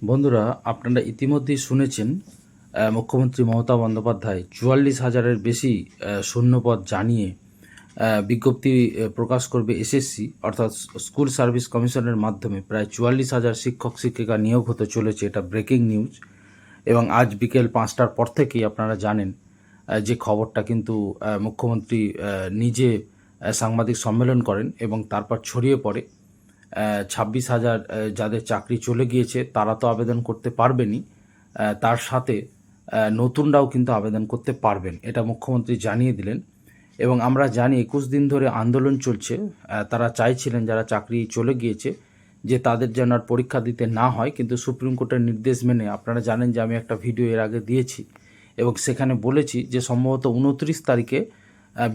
বন্ধুরা, আপনারা ইতিমধ্যেই শুনেছেন মুখ্যমন্ত্রী মমতা বন্দ্যোপাধ্যায় ৪৪,০০০-এর বেশি শূন্যপদ জানিয়ে বিজ্ঞপ্তি প্রকাশ করবে এসএসসি অর্থাৎ স্কুল সার্ভিস কমিশনের মাধ্যমে প্রায় ৪৪,০০০ শিক্ষক শিক্ষিকা নিয়োগ হতে চলেছে। এটা ব্রেকিং নিউজ এবং আজ বিকেল ৫টার পর থেকেই আপনারা জানেন যে খবরটা কিন্তু মুখ্যমন্ত্রী নিজে সাংবাদিক সম্মেলন করেন এবং তারপর ছড়িয়ে পড়ে। ২৬,০০০ যাদের চাকরি চলে গিয়েছে তারা তো আবেদন করতে পারবেনই, তার সাথে নতুনরাও কিন্তু আবেদন করতে পারবেন, এটা মুখ্যমন্ত্রী জানিয়ে দিলেন। এবং আমরা জানি ২১ দিন ধরে আন্দোলন চলছে। তারা চাইছিলেন যারা চাকরি চলে গিয়েছে যে তাদের যেন আর পরীক্ষা দিতে না হয়, কিন্তু সুপ্রিম কোর্টের নির্দেশ মেনে আপনারা জানেন যে আমি একটা ভিডিও এর আগে দিয়েছি এবং সেখানে বলেছি যে সম্ভবত ২৯ তারিখে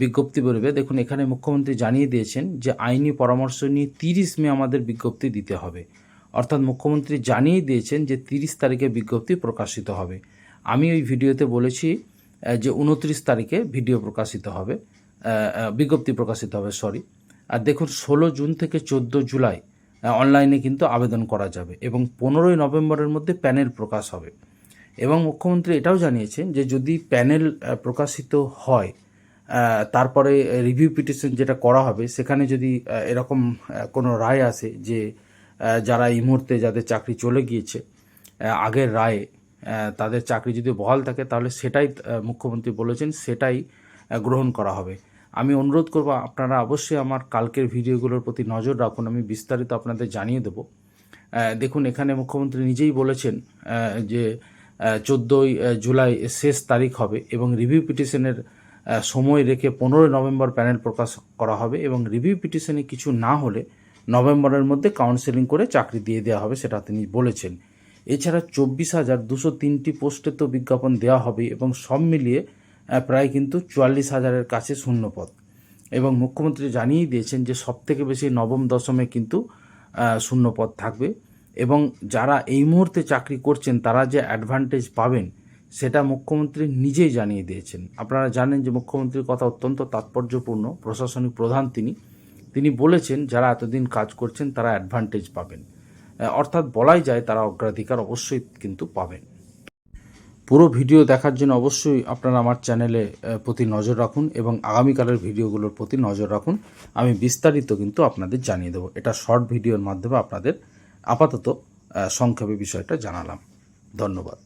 বিজ্ঞপ্তি বেরোবে। দেখুন, এখানে মুখ্যমন্ত্রী জানিয়ে দিয়েছেন যে আইনি পরামর্শ নিয়ে ৩০ মে আমাদের বিজ্ঞপ্তি দিতে হবে। অর্থাৎ মুখ্যমন্ত্রী জানিয়ে দিয়েছেন যে ৩০ তারিখে বিজ্ঞপ্তি প্রকাশিত হবে। আমি ওই ভিডিওতে বলেছি যে ২৯ তারিখে বিজ্ঞপ্তি প্রকাশিত হবে। আর দেখুন, ১৬ জুন থেকে ১৪ জুলাই অনলাইনে কিন্তু আবেদন করা যাবে এবং ১৫ই নভেম্বরের মধ্যে প্যানেল প্রকাশ হবে। এবং মুখ্যমন্ত্রী এটাও জানিয়েছেন যে যদি প্যানেল প্রকাশিত হয় তারপরে রিভিউ পিটিশন যেটা করা হবে, সেখানে যদি এরকম কোনো রায় আসে যে যারা এই মুহূর্তে যাদের চাকরি চলে গিয়েছে আগের রায়ে তাদের চাকরি যদি বহাল থাকে, তাহলে সেটাই মুখ্যমন্ত্রী বলেছেন সেটাই গ্রহণ করা হবে। আমি অনুরোধ করব আপনারা অবশ্যই আমার কালকের ভিডিওগুলোর প্রতি নজর রাখুন, আমি বিস্তারিত আপনাদের জানিয়ে দেব। দেখুন, এখানে মুখ্যমন্ত্রী নিজেই বলেছেন যে ১৪ই জুলাই শেষ তারিখ হবে এবং রিভিউ পিটিশনের সময় রেখে ১৫ই নভেম্বর প্যানেল প্রকাশ করা হবে এবং রিভিউ পিটিশনে কিছু না হলে নভেম্বরের মধ্যে কাউন্সেলিং করে চাকরি দিয়ে দেওয়া হবে, সেটা তিনি বলেছেন। এছাড়া ২৪,২০৩টি পোস্টে তো বিজ্ঞাপন দেওয়া হবে এবং সব মিলিয়ে প্রায় কিন্তু ৪৪,০০০-এর কাছে শূন্যপদ। এবং মুখ্যমন্ত্রী জানিয়ে দিয়েছেন যে সবথেকে বেশি নবম দশমে কিন্তু শূন্যপদ থাকবে এবং যারা এই মুহূর্তে চাকরি করছেন তারা যে অ্যাডভান্টেজ পাবেন সেটা মুখ্যমন্ত্রী নিজেই জানিয়ে দিয়েছেন। আপনারা জানেন যে মুখ্যমন্ত্রীর কথা অত্যন্ত তাৎপর্যপূর্ণ, প্রশাসনিক প্রধান তিনি বলেছেন যারা এতদিন কাজ করছেন তারা অ্যাডভান্টেজ পাবেন, অর্থাৎ বলাই যায় তারা অগ্রাধিকার অবশ্যই কিন্তু পাবেন। পুরো ভিডিও দেখার জন্য অবশ্যই আপনারা আমার চ্যানেলে প্রতি নজর রাখুন এবং আগামীকালের ভিডিওগুলোর প্রতি নজর রাখুন। আমি বিস্তারিত কিন্তু আপনাদের জানিয়ে দেবো। এটা শর্ট ভিডিওর মাধ্যমে আপনাদের আপাতত সংক্ষেপে বিষয়টা জানালাম। ধন্যবাদ।